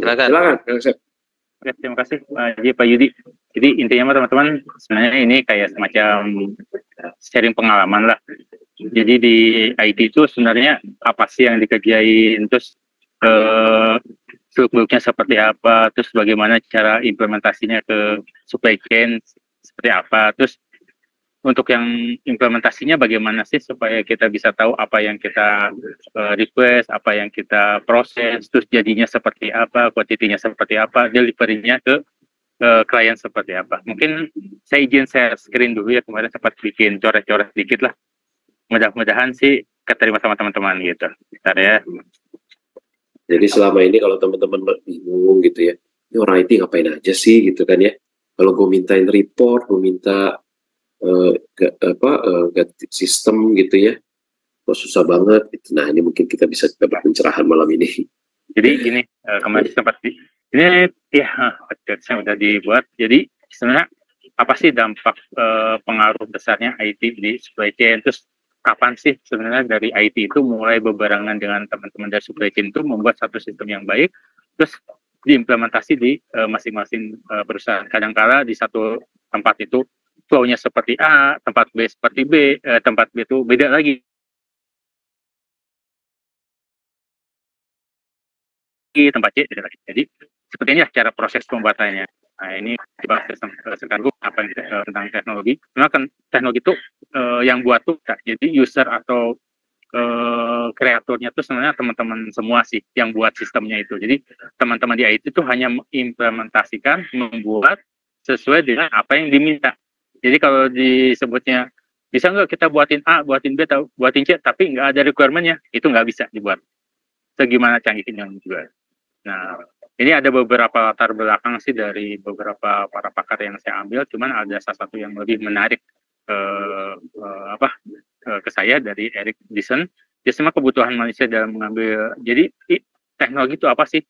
Silakan. Oke, terima kasih Pak Yudi. Jadi intinya teman-teman sebenarnya ini kayak semacam sharing pengalaman lah. Jadi di IT itu sebenarnya apa sih yang dikerjain, terus seluk-beluknya seperti apa, terus bagaimana cara implementasinya ke supply chain seperti apa, terus untuk yang implementasinya bagaimana sih supaya kita bisa tahu apa yang kita request, apa yang kita proses, terus jadinya seperti apa, quantity-nya seperti apa, delivery-nya ke klien seperti apa. Mungkin saya izin share screen dulu ya, kemarin sempat bikin coret-coret dikit lah. Mudah-mudahan sih keterima sama teman-teman gitu. Bentar ya. Jadi selama ini kalau teman-teman bingung gitu ya, ini orang IT ngapain aja sih gitu kan ya. Kalau gue mintain report, gue minta ganti sistem gitu ya, kok susah banget gitu. Nah ini mungkin kita bisa dapat pencerahan malam ini. Jadi gini, kemarin sempat ini ya saya udah dibuat. Jadi sebenarnya apa sih dampak pengaruh besarnya IT di supply chain, terus kapan sih sebenarnya dari IT itu mulai berbarengan dengan teman-teman dari supply chain itu membuat satu sistem yang baik, terus diimplementasi di masing-masing perusahaan. Kadang-kala di satu tempat itu flow-nya seperti A, tempat B seperti B, tempat B itu beda lagi. Tempat C beda lagi. Jadi seperti ini cara proses pembuatannya. Nah ini dibahas sekarang apa yang tentang teknologi. Karena kan teknologi itu yang buat tuh jadi user atau kreatornya tuh sebenarnya teman-teman semua sih yang buat sistemnya itu. Jadi teman-teman di IT itu hanya mengimplementasikan, membuat sesuai dengan apa yang diminta. Jadi kalau disebutnya bisa nggak kita buatin A, buatin B, atau buatin C, tapi nggak ada requirement-nya, itu nggak bisa dibuat. Segimana canggihnya juga. Nah, ini ada beberapa latar belakang sih dari beberapa para pakar yang saya ambil, cuman ada salah satu yang lebih menarik ke saya dari Eric Dyson. Dia semua kebutuhan manusia dalam mengambil. Jadi teknologi itu apa sih?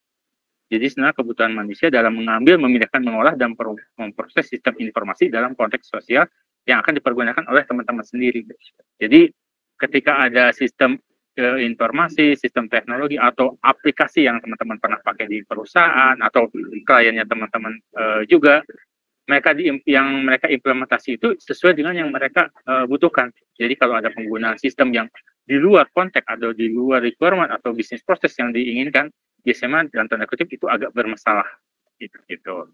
Jadi sebenarnya kebutuhan manusia dalam mengambil, memindahkan, mengolah, dan memproses sistem informasi dalam konteks sosial yang akan dipergunakan oleh teman-teman sendiri. Jadi ketika ada sistem informasi, sistem teknologi, atau aplikasi yang teman-teman pernah pakai di perusahaan, atau kliennya teman-teman juga, yang mereka implementasi itu sesuai dengan yang mereka butuhkan. Jadi kalau ada penggunaan sistem yang di luar konteks atau di luar requirement atau bisnis proses yang diinginkan, biasanya dalam tanda kutip itu agak bermasalah gitu.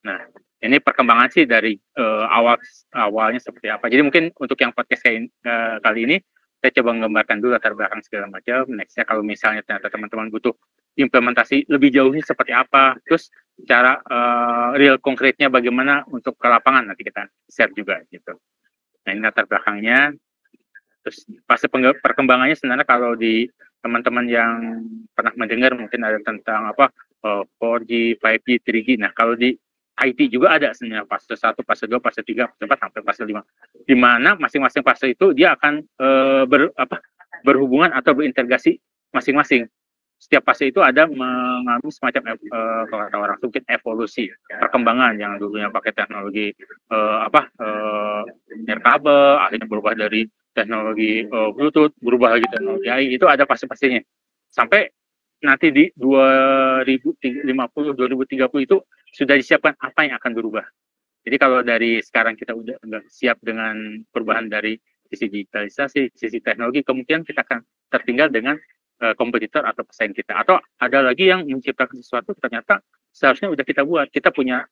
Nah, ini perkembangan sih dari awalnya seperti apa. Jadi mungkin untuk yang podcast kali ini saya coba menggambarkan dulu latar belakang segala macam. Nextnya kalau misalnya ternyata teman-teman butuh implementasi lebih jauhnya seperti apa, terus cara real konkretnya bagaimana untuk ke lapangan, nanti kita share juga gitu. Nah ini latar belakangnya. Terus fase perkembangannya sebenarnya kalau di teman-teman yang pernah mendengar mungkin ada tentang 4G, 5G, 3G. Nah kalau di IT juga ada sebenarnya fase 1, fase 2, fase 3, fase 4 sampai fase 5. Di mana masing-masing fase itu dia akan berhubungan atau berintegrasi masing-masing. Setiap fase itu ada mengalami semacam kalau kata orang mungkin evolusi, perkembangan yang dulunya pakai teknologi nirkabel, akhirnya berubah dari teknologi Bluetooth, berubah lagi teknologi AI, itu ada fase-fasenya. Sampai nanti di 2050, 2030 itu sudah disiapkan apa yang akan berubah. Jadi kalau dari sekarang kita udah siap dengan perubahan dari sisi digitalisasi, sisi teknologi, kemungkinan kita akan tertinggal dengan kompetitor atau pesaing kita. Atau ada lagi yang menciptakan sesuatu ternyata seharusnya udah kita buat. Kita punya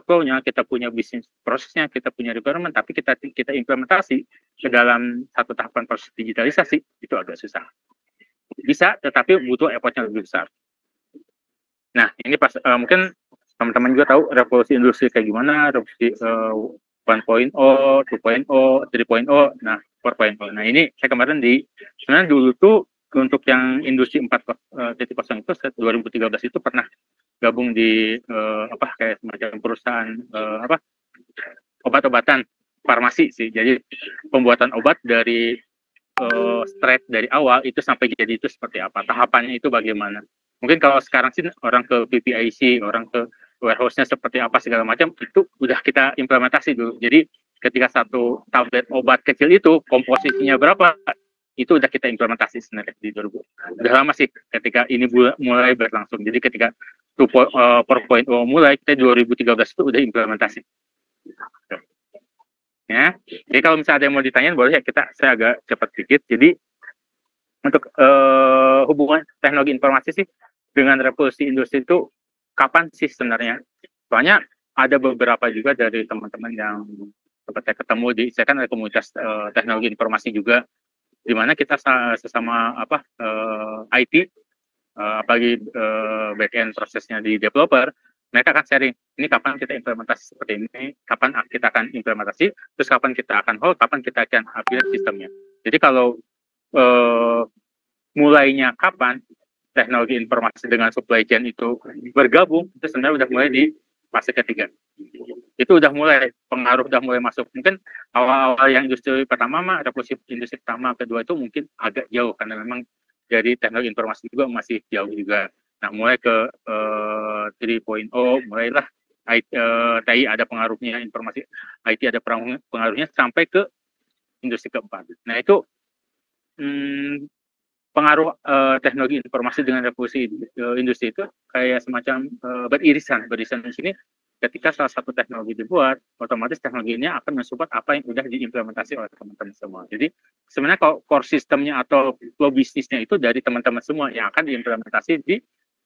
flow-nya, kita punya bisnis prosesnya, kita punya requirement, tapi kita implementasi ke dalam satu tahapan proses digitalisasi, itu agak susah. Bisa, tetapi butuh effort-nya lebih besar. Nah, ini mungkin teman-teman juga tahu revolusi industri kayak gimana, revolusi 1.0, 2.0, 3.0, nah 4.0. Nah ini saya kemarin sebenarnya dulu tuh untuk yang industri 4.0 itu 2013 itu pernah gabung di kayak semacam perusahaan obat-obatan farmasi sih. Jadi pembuatan obat dari straight dari awal itu sampai jadi itu seperti apa, tahapannya itu bagaimana. Mungkin kalau sekarang sih orang ke PPIC, orang ke warehouse-nya seperti apa segala macam, itu udah kita implementasi dulu. Jadi ketika satu tablet obat kecil itu komposisinya berapa, itu udah kita implementasi sebenarnya di 2000. Udah lama sih ketika ini mulai berlangsung. Jadi ketika 4.0 mulai, kita 2013 itu udah implementasi. Ya, jadi kalau misalnya ada yang mau ditanyain boleh ya, saya agak cepat sedikit. Jadi untuk hubungan teknologi informasi sih dengan revolusi industri itu kapan sih sebenarnya? Soalnya ada beberapa juga dari teman-teman yang seperti ketemu saya kan ada komunitas teknologi informasi juga, di mana kita sesama IT, apalagi back-end prosesnya di developer, mereka akan sharing, ini kapan kita implementasi seperti ini, kapan kita akan implementasi, terus kapan kita akan hold, kapan kita akan upgrade sistemnya. Jadi kalau mulainya kapan teknologi informasi dengan supply chain itu bergabung, itu sebenarnya udah mulai di fase ketiga. Itu udah mulai, pengaruh udah mulai masuk. Mungkin awal-awal yang industri pertama, revolusi industri pertama, kedua itu mungkin agak jauh, karena memang dari teknologi informasi juga masih jauh juga. Nah, mulai ke 3.0, mulailah TI ada pengaruhnya, informasi IT ada pengaruhnya, sampai ke industri keempat. Nah, itu pengaruh teknologi informasi dengan revolusi industri itu kayak semacam beririsan di sini. Ketika salah satu teknologi dibuat, otomatis teknologinya akan mensupport apa yang sudah diimplementasi oleh teman-teman semua. Jadi sebenarnya kalau core sistemnya atau flow bisnisnya itu dari teman-teman semua yang akan diimplementasi di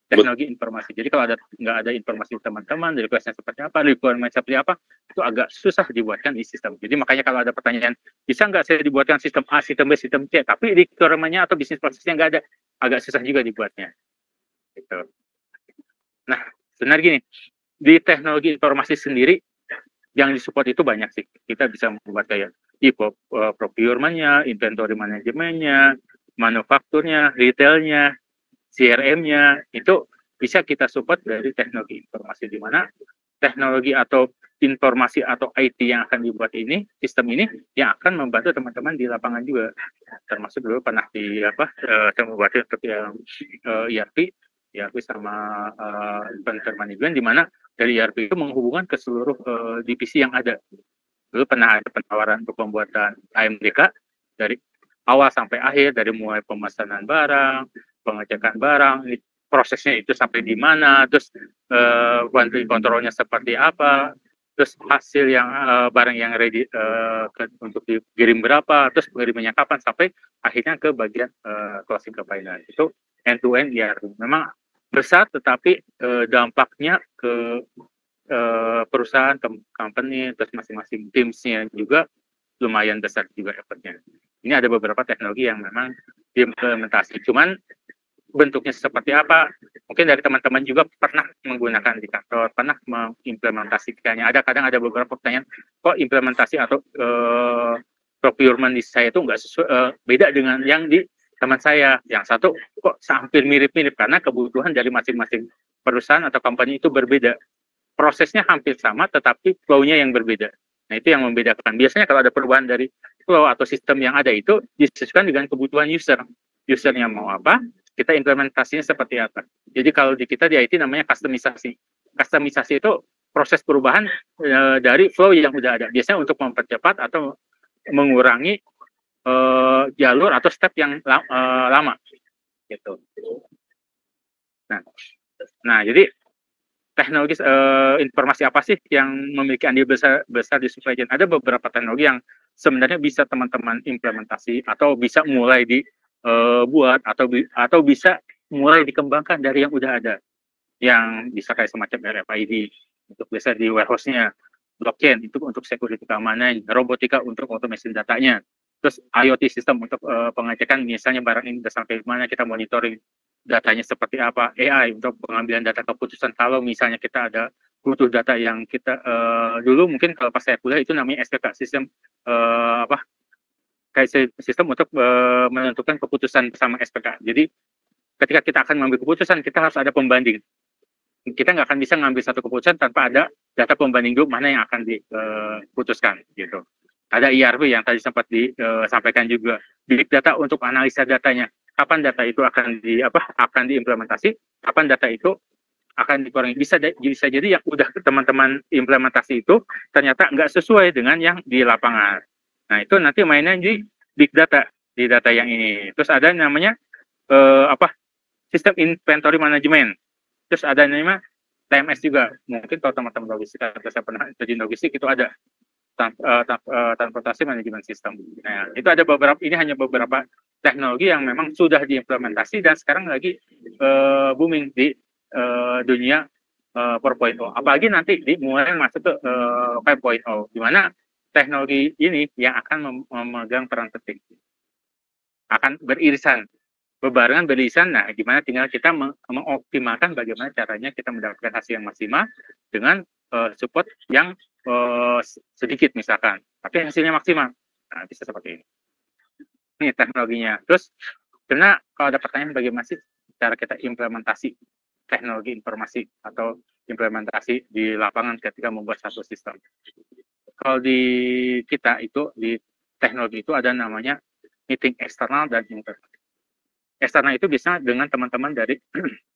teknologi informasi. Jadi kalau nggak ada informasi teman-teman, request-nya seperti apa, requirement seperti apa, itu agak susah dibuatkan di sistem. Jadi makanya kalau ada pertanyaan, bisa nggak saya dibuatkan sistem A, sistem B, sistem C, tapi requirement-nya atau bisnis prosesnya nggak ada, agak susah juga dibuatnya. Gitu. Nah, sebenarnya gini, di teknologi informasi sendiri, yang disupport itu banyak sih. Kita bisa membuat kayak procurement-nya, inventory management-nya, manufakturnya, retail-nya, CRM-nya, itu bisa kita support dari teknologi informasi, di mana teknologi atau informasi atau IT yang akan dibuat ini, sistem ini, yang akan membantu teman-teman di lapangan juga. Termasuk dulu pernah saya membuat untuk yang ERP sama inventory management, di mana dari ERP itu menghubungkan ke seluruh divisi yang ada. Dulu pernah ada penawaran untuk pembuatan AMDK dari awal sampai akhir, dari mulai pemesanan barang, pengecekan barang, prosesnya itu sampai di mana, terus quality controlnya seperti apa, terus hasil yang barang yang ready untuk dikirim berapa, terus pengirimannya kapan, sampai akhirnya ke bagian closing ke final. Itu end to end ya, memang besar, tetapi dampaknya ke perusahaan, company, terus masing-masing timsnya juga lumayan besar juga effortnya. Ini ada beberapa teknologi yang memang diimplementasi, cuman bentuknya seperti apa, mungkin dari teman-teman juga pernah menggunakan di kantor, pernah mengimplementasikannya. Kadang ada beberapa pertanyaan, kok implementasi atau procurement di saya itu nggak beda dengan yang di teman saya. Yang satu kok hampir mirip-mirip, karena kebutuhan dari masing-masing perusahaan atau company itu berbeda. Prosesnya hampir sama, tetapi flow-nya yang berbeda. Nah, itu yang membedakan. Biasanya kalau ada perubahan dari flow atau sistem yang ada itu disesuaikan dengan kebutuhan user. Usernya mau apa, kita implementasinya seperti apa. Jadi kalau di kita di IT namanya customisasi. Customisasi itu proses perubahan dari flow yang udah ada. Biasanya untuk mempercepat atau mengurangi jalur atau step yang lama. Gitu. Nah, jadi teknologi informasi apa sih yang memiliki andil besar di supply chain? Ada beberapa teknologi yang sebenarnya bisa teman-teman implementasi atau bisa mulai dibuat atau bisa mulai dikembangkan dari yang udah ada, yang bisa kayak semacam RFID untuk bisa di warehouse-nya, blockchain itu untuk security keamanan, robotika untuk automation datanya, terus IoT system untuk pengecekan misalnya barang ini sudah sampai mana, kita monitoring datanya seperti apa, AI untuk pengambilan data keputusan kalau misalnya kita ada butuh data yang kita dulu mungkin kalau pas saya kuliah itu namanya SPK, sistem kayak sistem untuk menentukan keputusan bersama SPK. Jadi ketika kita akan mengambil keputusan, kita harus ada pembanding. Kita nggak akan bisa ngambil satu keputusan tanpa ada data pembanding dulu mana yang akan diputuskan gitu. Ada ERP yang tadi sempat disampaikan juga, big data untuk analisa datanya. Kapan data itu akan diimplementasi, kapan data itu akan dikurangi. Bisa jadi yang udah teman-teman implementasi itu ternyata nggak sesuai dengan yang di lapangan. Nah, itu nanti mainnya di big data. di data yang ini. Terus ada namanya sistem inventory management. Terus ada namanya TMS juga. Mungkin kalau teman-teman logistik atau saya pernah terjun logistik itu ada transportasi manajemen sistem. Nah, itu ada beberapa, ini hanya beberapa teknologi yang memang sudah diimplementasi dan sekarang lagi booming di dunia 4.0. Apalagi nanti mulai masuk ke 5.0, di mana teknologi ini yang akan memegang peran penting. Akan beririsan, bebarengan beririsan. Nah, gimana tinggal kita mengoptimalkan bagaimana caranya kita mendapatkan hasil yang maksimal dengan support yang sedikit misalkan, tapi hasilnya maksimal. Nah, bisa seperti ini. Ini teknologinya. Terus, karena kalau ada pertanyaan bagaimana sih cara kita implementasi teknologi informasi atau implementasi di lapangan ketika membuat satu sistem. Kalau di kita itu, di teknologi itu ada namanya meeting eksternal dan internal. Eksternal itu bisa dengan teman-teman dari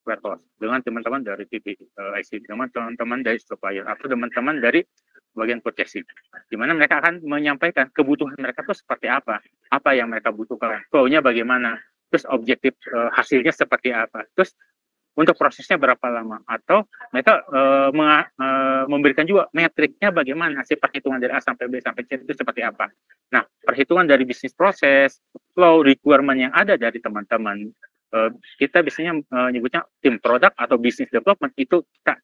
warehouse, dengan teman-teman dari TV, IC, dengan teman-teman dari supplier, atau teman-teman dari bagian purchasing. Di mana mereka akan menyampaikan kebutuhan mereka itu seperti apa yang mereka butuhkan, flow-nya bagaimana, terus objektif hasilnya seperti apa, terus untuk prosesnya berapa lama, atau mereka memberikan juga metriknya bagaimana, hasil perhitungan dari A sampai B sampai C itu seperti apa. Nah, perhitungan dari bisnis proses, flow, requirement yang ada dari teman-teman, kita biasanya nyebutnya tim produk atau business development, itu kita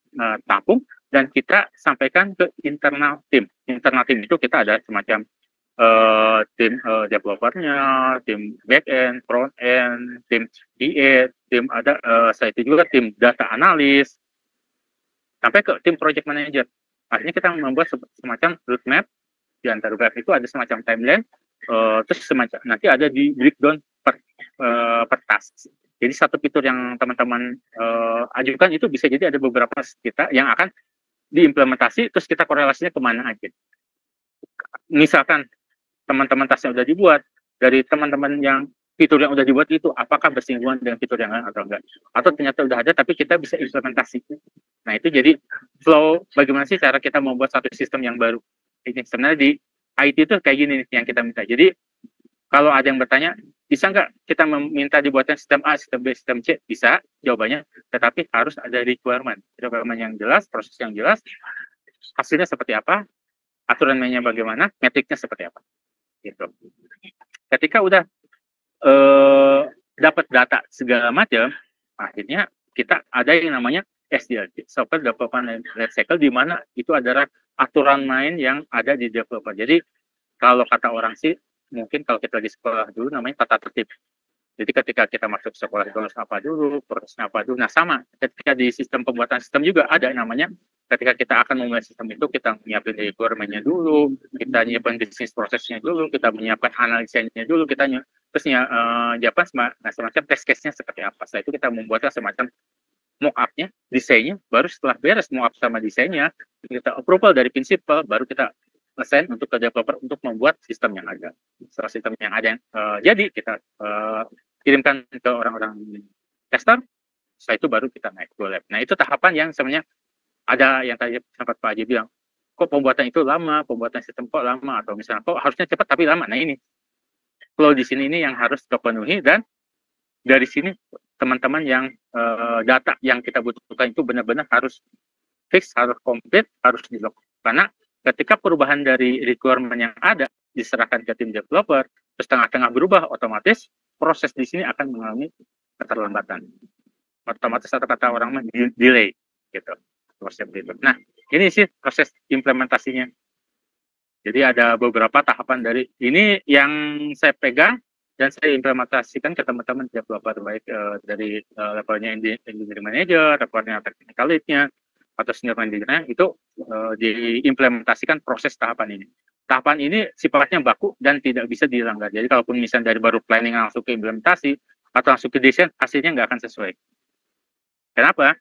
tampung dan kita sampaikan ke internal tim. Internal tim itu kita ada semacam tim developernya, tim back-end, front-end, tim BA, tim ada saya itu juga tim data analis, sampai ke tim project manager. Akhirnya kita membuat semacam roadmap. Di antara roadmap itu ada semacam timeline, terus semacam nanti ada di breakdown per task. Jadi satu fitur yang teman-teman ajukan itu bisa jadi ada beberapa kita yang akan diimplementasi, terus kita korelasinya kemana aja. Misalkan teman-teman tasnya udah dibuat, dari teman-teman yang fitur yang udah dibuat itu apakah bersinggungan dengan fitur yang lain atau enggak, atau ternyata udah ada tapi kita bisa implementasi. Nah, itu jadi flow, bagaimana sih cara kita membuat satu sistem yang baru. Ini sebenarnya di IT itu kayak gini nih yang kita minta. Jadi kalau ada yang bertanya, bisa nggak kita meminta dibuatkan sistem A, sistem B, sistem C? Bisa, jawabannya, tetapi harus ada requirement yang jelas, proses yang jelas, hasilnya seperti apa, aturan mainnya bagaimana, metriknya seperti apa. Gitu. Ketika udah dapat data segala macam, akhirnya kita ada yang namanya SDLC, Software Development Life Cycle, di mana itu adalah aturan main yang ada di developer. Jadi kalau kata orang sih, mungkin kalau kita di sekolah dulu namanya tata tertib. Jadi ketika kita masuk sekolah itu harus apa dulu, prosesnya apa dulu. Nah, sama ketika di sistem pembuatan sistem juga ada namanya, ketika kita akan memulai sistem itu, kita menyiapkan requirement-nya dulu, kita menyiapkan bisnis prosesnya dulu, kita menyiapkan analisanya dulu, kita terus menyiapkan semacam test case-nya seperti apa. Setelah itu kita membuatkan semacam mock-up-nya, desainnya, baru setelah beres mock-up sama desainnya, kita approval dari prinsipal, baru kita assign untuk ke developer untuk membuat sistem yang ada. Setelah sistem yang ada yang jadi, kita kirimkan ke orang-orang tester, setelah itu baru kita naik ke lab. Nah, itu tahapan yang sebenarnya ada yang tadi sempat Pak Haji bilang, kok pembuatan itu lama, pembuatan sistem kok lama, atau misalnya kok harusnya cepat tapi lama. Nah, ini flow di sini ini yang harus terpenuhi, dan dari sini teman-teman yang data yang kita butuhkan itu benar-benar harus fix, harus komplit, harus di-lock. Karena ketika perubahan dari requirement yang ada diserahkan ke tim developer, terus tengah-tengah berubah, otomatis proses di sini akan mengalami keterlambatan. Otomatis atau kata orang delay gitu. Proses itu. Nah, ini sih proses implementasinya. Jadi ada beberapa tahapan dari ini yang saya pegang dan saya implementasikan ke teman-teman developer, baik dari levelnya engineering manager, levelnya technical lead-nya, atau senior manager-nya, itu diimplementasikan proses tahapan ini. Tahapan ini sifatnya baku dan tidak bisa dilanggar. Jadi kalaupun misalnya dari baru planning langsung ke implementasi atau langsung ke desain, hasilnya nggak akan sesuai. Kenapa?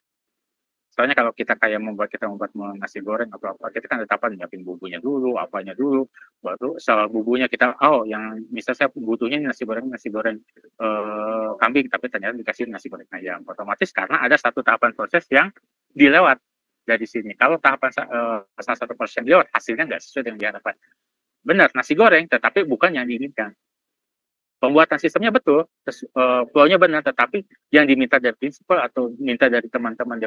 Soalnya kalau kita kayak kita membuat nasi goreng atau apa, kita kan ada tahapan nyiapin bumbunya dulu, apanya dulu, baru setelah bumbunya kita, yang misalnya saya butuhnya nasi goreng kambing, tapi ternyata dikasih nasi goreng ayam. Otomatis karena ada satu tahapan proses yang dilewat dari sini. Kalau tahapan salah satu proses yang dilewat, hasilnya nggak sesuai dengan diharapkan. Benar, nasi goreng, tetapi bukan yang diinginkan. pembuatan sistemnya betul, flow-nya benar, tetapi yang diminta dari prinsipal atau minta dari teman-teman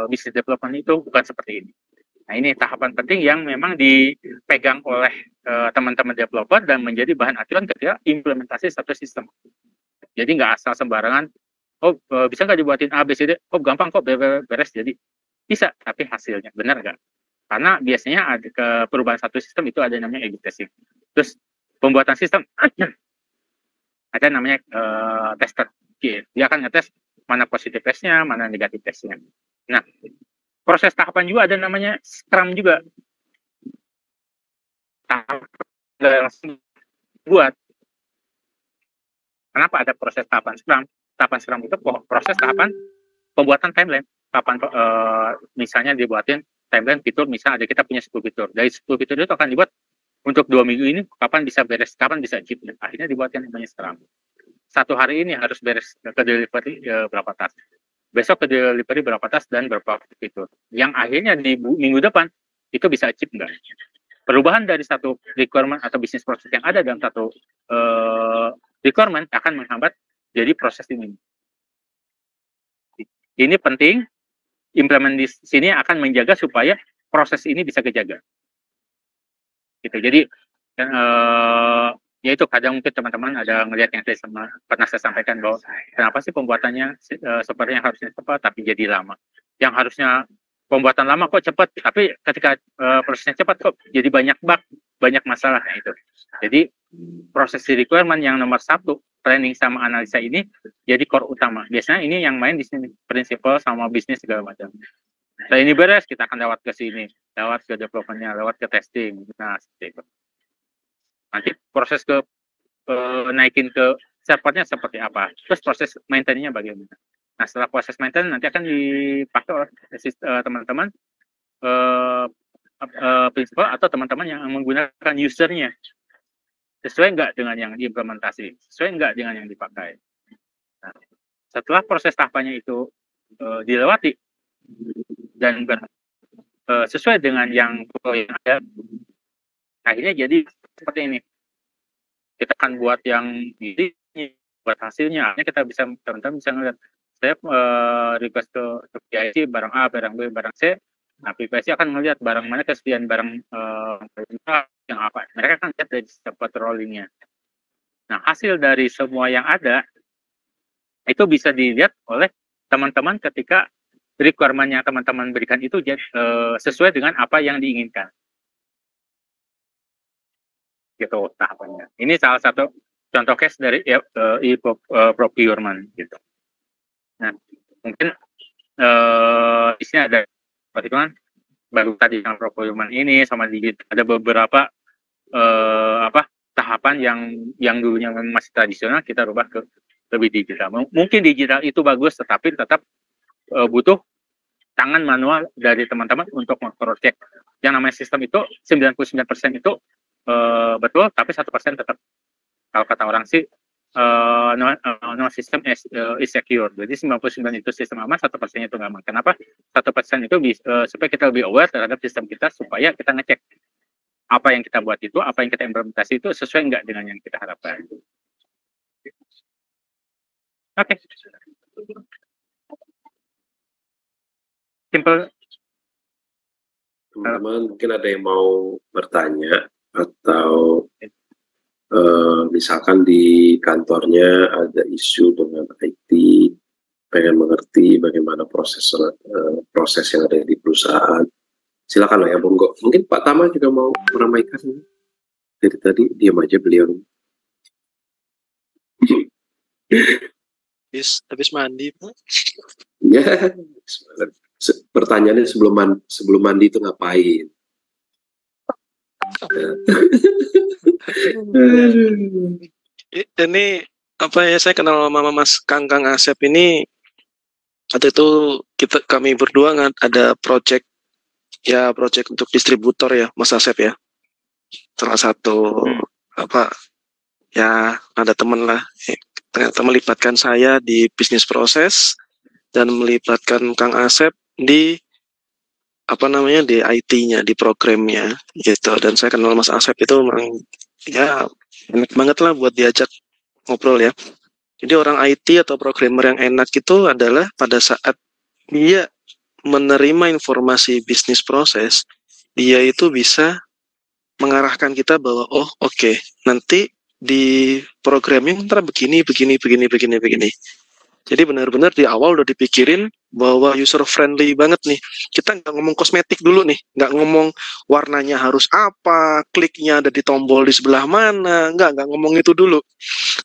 business development itu bukan seperti ini. Nah, ini tahapan penting yang memang dipegang oleh teman-teman developer dan menjadi bahan acuan ketika implementasi satu sistem. Jadi nggak asal sembarangan, bisa nggak dibuatin A, B, C, D, gampang kok, beres, jadi bisa, tapi hasilnya benar nggak? Karena biasanya ada ke perubahan satu sistem itu ada namanya A/B testing. Terus pembuatan sistem ada namanya tester. Dia akan ngetes mana positif testnya, mana negatif testnya. Nah, proses tahapan juga ada namanya Scrum juga. Nggak langsung buat. Kenapa ada proses tahapan Scrum? Tahapan Scrum itu proses tahapan pembuatan timeline. Kapan misalnya dibuatin timeline fitur, misalnya ada kita punya 10 fitur. Dari 10 fitur itu akan dibuat untuk 2 minggu ini, kapan bisa beres, kapan bisa chip. Akhirnya dibuat yang namanya Scrum. 1 hari ini harus beres ke delivery berapa task. Besok ke delivery berapa task dan berapa fitur. Yang akhirnya di minggu depan, itu bisa chip enggak. Perubahan dari satu requirement atau bisnis proses yang ada dalam satu requirement akan menghambat jadi proses ini. Ini penting, implement di sini akan menjaga supaya proses ini bisa kejaga. Gitu. Jadi ya itu kadang mungkin teman-teman ada ngelihat yang pernah saya sampaikan bahwa kenapa sih pembuatannya sepertinya harusnya cepat tapi jadi lama. Yang harusnya pembuatan lama kok cepat, tapi ketika prosesnya cepat kok jadi banyak bug, banyak masalah. Nah, itu. Jadi proses requirement yang nomor 1, planning sama analisa ini jadi core utama. Biasanya ini yang main di sini, prinsipal sama bisnis segala macam. Setelah ini beres, kita akan lewat ke sini, lewat ke development-nya, lewat ke testing. Nah, seperti itu. Nanti proses ke naikin ke servernya seperti apa. Terus proses maintenance-nya bagaimana. Nah, setelah proses maintenance nanti akan dipakai oleh teman-teman prinsipal atau teman-teman yang menggunakan usernya. Sesuai nggak dengan yang diimplementasi, sesuai nggak dengan yang dipakai. Nah, setelah proses tahapannya itu dilewati dan sesuai dengan yang ada, akhirnya jadi seperti ini. Kita akan buat yang ini, buat hasilnya. Akhirnya kita bisa, teman-teman bisa ngeliat, saya request ke PIC barang A, barang B, barang C. Nah, PIC akan melihat barang mana kesediaan barang yang apa. Mereka akan lihat dari dapat rollingnya. Nah, hasil dari semua yang ada itu bisa dilihat oleh teman-teman ketika requirement yang teman-teman berikan itu sesuai dengan apa yang diinginkan. Gitu tahapannya. Ini salah satu contoh case dari procurement gitu. Nah, mungkin di sini ada perhitungan baru tadi yang procurement ini sama digital, ada beberapa tahapan yang dulunya masih tradisional kita rubah ke lebih digital. Mungkin digital itu bagus, tetapi tetap butuh tangan manual dari teman-teman untuk meng-cross-check. Yang namanya sistem itu 99% itu betul, tapi 1% tetap, kalau kata orang sih no system is secure. Jadi 99 itu sistem aman, 1% itu nggak aman. Kenapa? 1% itu supaya kita lebih aware terhadap sistem kita, supaya kita ngecek apa yang kita buat itu, apa yang kita implementasi itu sesuai nggak dengan yang kita harapkan. Oke. Simple. Teman-teman mungkin ada yang mau bertanya atau misalkan di kantornya ada isu dengan IT, pengen mengerti bagaimana proses yang ada di perusahaan, silakan lah ya, monggo. Mungkin Pak Tama juga mau meramaikan. Jadi tadi diam aja beliau. Habis mandi, Pak. Ya, pertanyaannya sebelum mandi itu ngapain? Ini apa ya, saya kenal sama Mas Kang Asep ini. Waktu itu kami berdua ada project untuk distributor ya, Mas Asep ya. Salah satu ada teman lah, ternyata melibatkan saya di bisnis proses dan melibatkan Kang Asep di di IT-nya, di programnya gitu. Dan saya kenal Mas Asep itu memang ya enak banget lah buat diajak ngobrol ya. Jadi orang IT atau programmer yang enak itu adalah pada saat dia menerima informasi bisnis proses, dia itu bisa mengarahkan kita bahwa oh oke, nanti di programming ntar begini. Jadi benar-benar di awal udah dipikirin bahwa user friendly banget nih. Kita nggak ngomong kosmetik dulu nih, nggak ngomong warnanya harus apa, kliknya ada di tombol di sebelah mana, nggak ngomong itu dulu.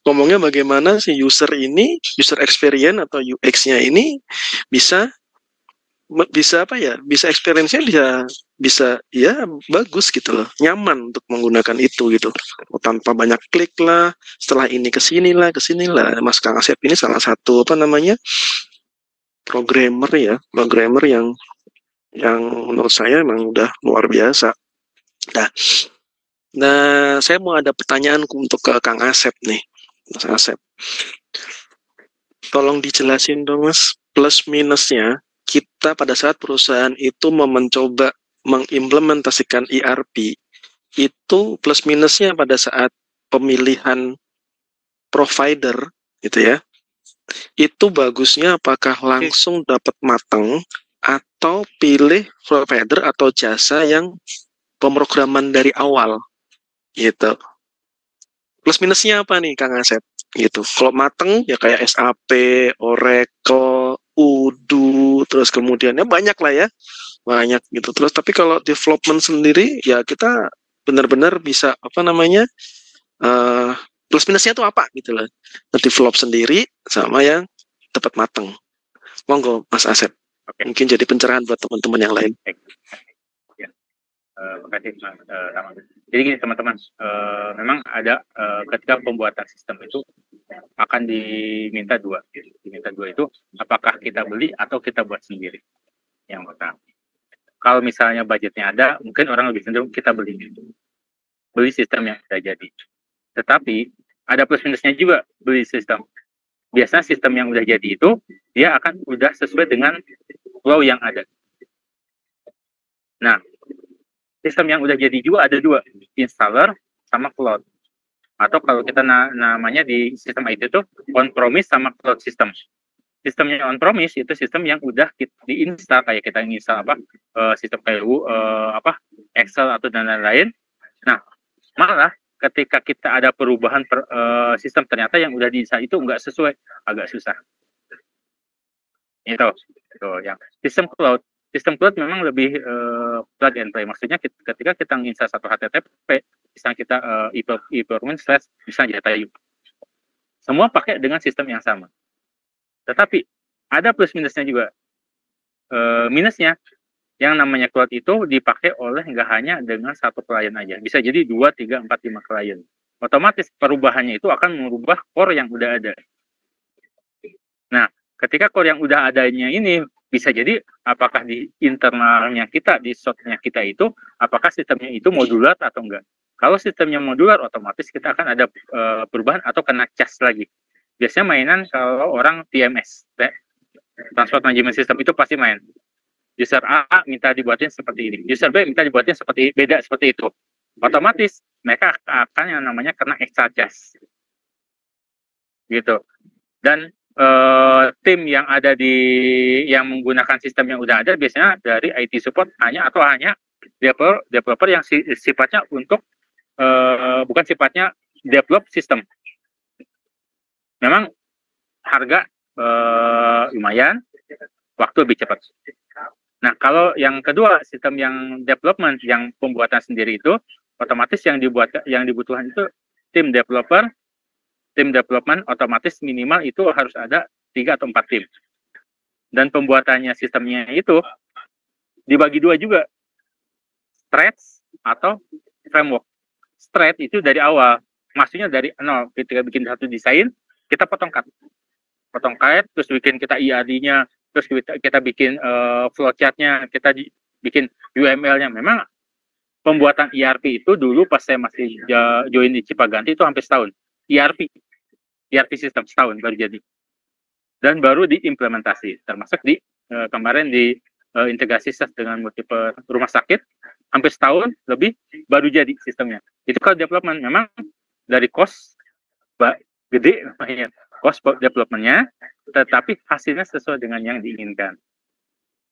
Ngomongnya bagaimana si user ini, user experience atau UX-nya ini bisa apa ya, bisa experience-nya bisa ya bagus gitu loh, nyaman untuk menggunakan itu gitu, tanpa banyak klik lah, setelah ini ke sini lah. Mas Kang Asep ini salah satu apa namanya programmer yang menurut saya emang udah luar biasa. Nah, saya mau ada pertanyaan untuk ke Kang Asep nih, Mas Asep. Tolong dijelasin dong Mas, plus minusnya kita pada saat perusahaan itu mencoba mengimplementasikan ERP, itu plus minusnya pada saat pemilihan provider gitu ya, itu bagusnya apakah langsung dapat matang atau pilih provider atau jasa yang pemrograman dari awal gitu. Plus minusnya apa nih Kang Asep gitu? Kalau mateng ya kayak SAP, Oracle, Odoo, terus kemudiannya banyak lah ya, banyak gitu. Terus tapi kalau development sendiri ya kita benar-benar bisa apa namanya plus minusnya tuh apa gitu loh. Develop sendiri sama yang tepat mateng. Monggo Mas Asep. Mungkin jadi pencerahan buat teman-teman yang lain. Terima kasih Mas Rahman. Jadi gini teman-teman, memang ada ketika pembuatan sistem itu akan diminta dua. Diminta dua itu apakah kita beli atau kita buat sendiri. Yang pertama. Kalau misalnya budgetnya ada, mungkin orang lebih cenderung kita beli sistem yang sudah jadi. Tetapi ada plus minusnya juga beli sistem. Biasanya sistem yang udah jadi itu dia akan udah sesuai dengan flow yang ada. Nah, sistem yang udah jadi juga ada dua, installer sama cloud. Atau kalau kita namanya di sistem IT itu on-premise sama cloud system. Sistemnya on-premise itu sistem yang udah diinstal, kayak kita install sistem kayak Excel atau dan lain-lain. Nah, malah ketika kita ada perubahan sistem ternyata yang udah diinstal itu nggak sesuai, agak susah. Itu yang sistem cloud. Sistem cloud memang lebih plug and play. Maksudnya ketika kita menginstal satu HTTP, misalnya kita e-performance misalnya Jatayu, semua pakai dengan sistem yang sama. Tetapi ada plus minusnya juga. Minusnya, yang namanya cloud itu dipakai oleh nggak hanya dengan satu klien aja. Bisa jadi 2, 3, 4, 5 klien. Otomatis perubahannya itu akan merubah core yang udah ada. Nah, ketika core yang udah adanya ini, bisa jadi apakah di internalnya kita, di shotnya kita itu, apakah sistemnya itu modular atau enggak. Kalau sistemnya modular, otomatis kita akan ada perubahan atau kena cas lagi. Biasanya mainan kalau orang TMS, Transport Management System, itu pasti main. User A minta dibuatin seperti ini, user B minta dibuatin beda seperti itu. Otomatis mereka akan yang namanya kena extra charge. Gitu. Dan tim yang ada yang menggunakan sistem yang udah ada biasanya dari IT support hanya developer yang sifatnya untuk bukan sifatnya develop sistem. Memang harga lumayan, waktu lebih cepat. Nah, kalau yang kedua, sistem yang development, yang pembuatan sendiri itu, otomatis yang dibutuhkan itu tim development otomatis minimal itu harus ada 3 atau 4 tim. Dan pembuatannya sistemnya itu dibagi dua juga, straight atau framework. Straight itu dari awal, maksudnya dari nol, ketika bikin satu desain, kita potong cut, terus bikin kita IAD-nya, terus kita bikin flowchart-nya, kita bikin UML-nya. Memang pembuatan ERP itu dulu pas saya masih join di Cipaganti itu hampir setahun. ERP sistem setahun baru jadi. Dan baru diimplementasi, termasuk di kemarin di integrasi dengan multiple rumah sakit, hampir setahun lebih baru jadi sistemnya. Itu kalau development memang dari cost gede lumayan cost development-nya, tetapi hasilnya sesuai dengan yang diinginkan.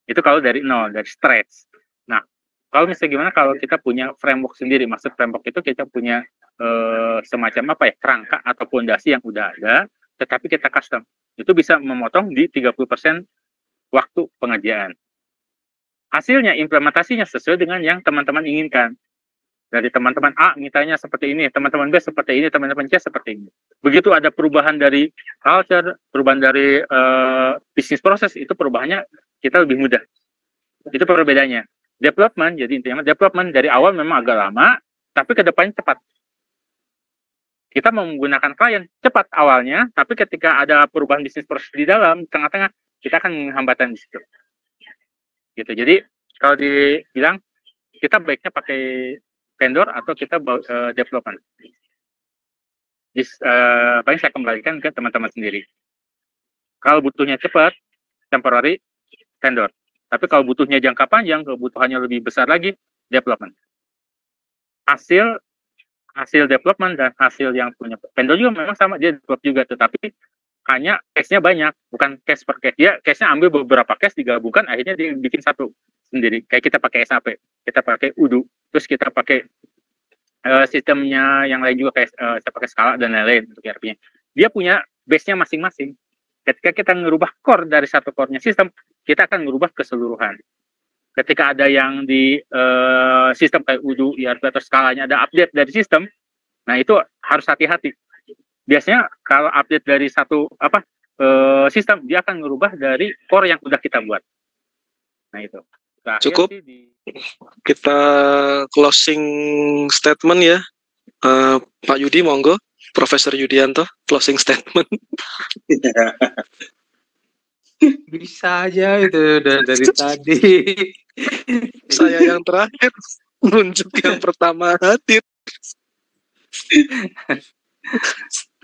Itu kalau dari nol, dari scratch. Nah, kalau misalnya gimana kalau kita punya framework sendiri, maksud framework itu kita punya semacam apa ya, kerangka atau fondasi yang udah ada, tetapi kita custom. Itu bisa memotong di 30% waktu pengerjaan. Hasilnya, implementasinya sesuai dengan yang teman-teman inginkan. Dari teman-teman A mintanya seperti ini, teman-teman B seperti ini, teman-teman C seperti ini. Begitu ada perubahan dari culture, perubahan dari bisnis proses, itu perubahannya kita lebih mudah. Itu perbedaannya. Development, jadi intinya development dari awal memang agak lama, tapi ke depannya cepat. Kita mau menggunakan klien cepat awalnya, tapi ketika ada perubahan bisnis proses di dalam, tengah-tengah, kita akan menghambatan di situ. Gitu. Jadi kalau dibilang kita baiknya pakai vendor atau kita development. Paling saya kembalikan ke teman-teman sendiri. Kalau butuhnya cepat, temporary, vendor. Tapi kalau butuhnya jangka panjang, kebutuhannya lebih besar lagi, development. Hasil development dan hasil yang punya vendor juga memang sama, dia develop juga, tetapi hanya case-nya banyak, bukan case per case. Dia case-nya ambil beberapa case, digabungkan, akhirnya dia bikin satu sendiri. Kayak kita pakai SAP, kita pakai Odoo, terus kita pakai sistemnya yang lain juga, kayak saya pakai Scala dan lain-lain untuk ERP-nya. Dia punya base-nya masing-masing. Ketika kita ngerubah core dari satu core-nya sistem, kita akan ngerubah keseluruhan. Ketika ada yang di sistem kayak Odoo, ERP atau Scala-nya ada update dari sistem, nah itu harus hati-hati. Biasanya kalau update dari satu sistem, dia akan ngerubah dari core yang udah kita buat. Nah itu. Cukup. Kita closing statement ya. Pak Yudi, monggo. Profesor Yudianto, closing statement. Bisa aja itu dari tadi. Saya yang terakhir, muncul yang pertama hadir.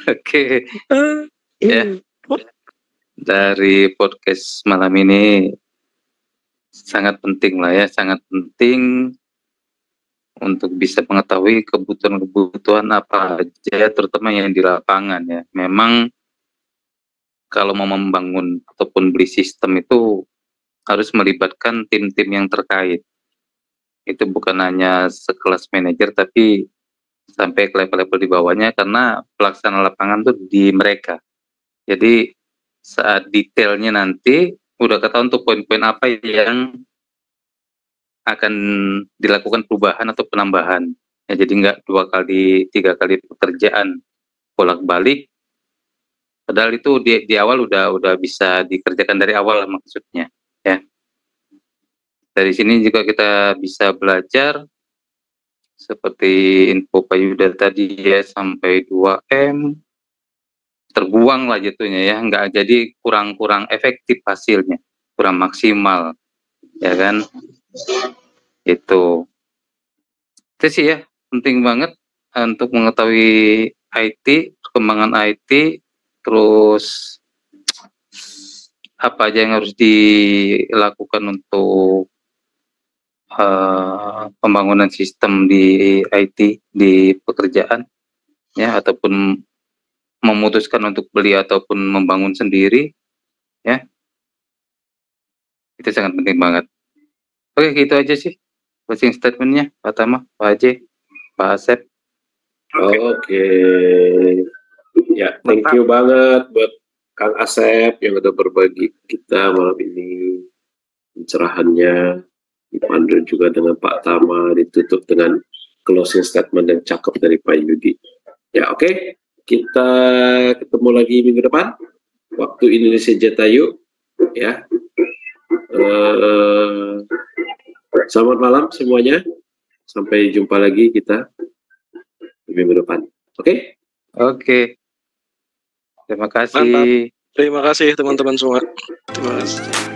Oke. Ya. Dari podcast malam ini sangat penting lah ya, sangat penting untuk bisa mengetahui kebutuhan-kebutuhan apa aja, terutama yang di lapangan ya. Memang kalau mau membangun ataupun beli sistem itu harus melibatkan tim-tim yang terkait. Itu bukan hanya sekelas manajer, tapi sampai ke level-level di bawahnya, karena pelaksana lapangan tuh di mereka. Jadi saat detailnya nanti udah ketahuan untuk poin-poin apa yang akan dilakukan perubahan atau penambahan. Ya, jadi nggak 2 kali 3 kali pekerjaan bolak-balik. Padahal itu di awal udah bisa dikerjakan dari awal maksudnya. Ya. Dari sini juga kita bisa belajar seperti info Pak Yuda tadi ya, sampai 2M terbuang lah jatuhnya ya, nggak, jadi kurang efektif hasilnya, kurang maksimal ya kan. Itu sih ya, penting banget untuk mengetahui IT, perkembangan IT, terus apa aja yang harus dilakukan untuk pembangunan sistem di IT, di pekerjaan ya, ataupun memutuskan untuk beli ataupun membangun sendiri ya, itu sangat penting banget. Oke, gitu aja sih closing statementnya, Pak Tama, Pak Haji, Pak Asep. Oke. Ya, thank you banget buat Kang Asep yang udah berbagi kita malam ini pencerahannya, dipandu juga dengan Pak Tama, ditutup dengan closing statement yang cakep dari Pak Yudi. Ya, oke. Kita ketemu lagi minggu depan waktu Indonesia Jatayu ya. Selamat malam semuanya, sampai jumpa lagi kita di minggu depan. Oke? Oke. Terima kasih. Mantap. Terima kasih teman-teman semua. Terima kasih.